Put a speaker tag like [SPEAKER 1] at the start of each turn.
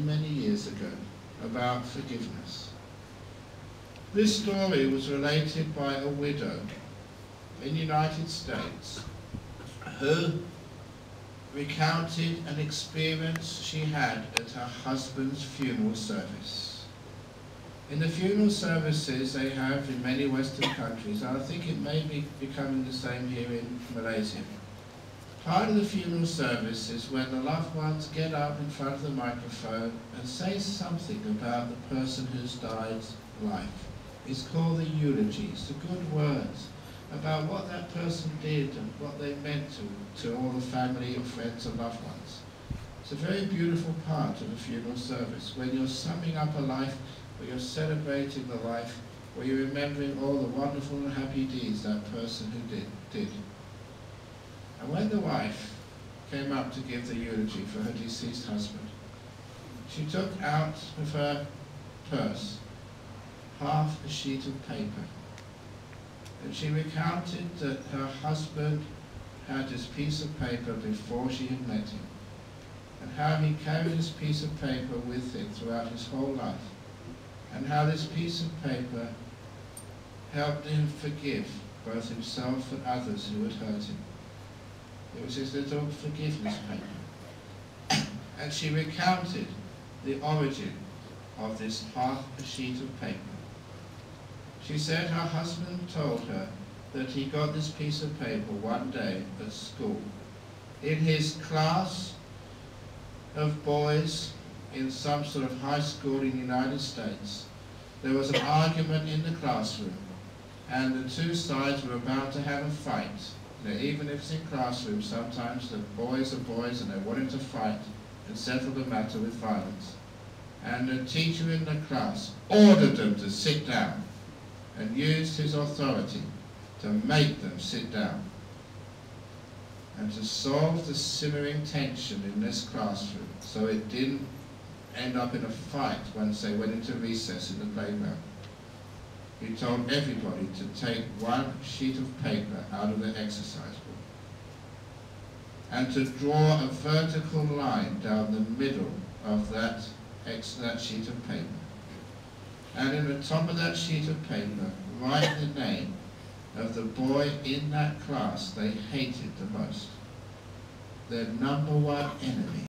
[SPEAKER 1] many years ago about forgiveness. This story was related by a widow in the United States who recounted an experience she had at her husband's funeral service. In the funeral services they have in many Western countries, and I think it may be becoming the same here in Malaysia, part of the funeral service is when the loved ones get up in front of the microphone and say something about the person who's died life. It's called the eulogies, the good words about what that person did and what they meant to all the family or friends and loved ones. It's a very beautiful part of the funeral service, when you're summing up a life, where you're celebrating the life, where you're remembering all the wonderful and happy deeds that person who did. And when the wife came up to give the eulogy for her deceased husband, she took out of her purse half a sheet of paper. And she recounted that her husband had this piece of paper before she had met him, and how he carried this piece of paper with him throughout his whole life, and how this piece of paper helped him forgive both himself and others who had hurt him. It was his little forgiveness paper. And she recounted the origin of this half a sheet of paper. She said her husband told her that he got this piece of paper one day at school. In his class of boys in some sort of high school in the United States, there was an argument in the classroom, and the two sides were about to have a fight. You know, even if it's in classrooms, sometimes the boys are boys and they're wanting to fight and settle the matter with violence. And the teacher in the class ordered them to sit down, and used his authority to make them sit down. And to solve the simmering tension in this classroom, so it didn't end up in a fight once they went into recess in the playground, he told everybody to take one sheet of paper out of their exercise book and to draw a vertical line down the middle of that sheet of paper. And in the top of that sheet of paper, write the name of the boy in that class they hated the most, their #1 enemy.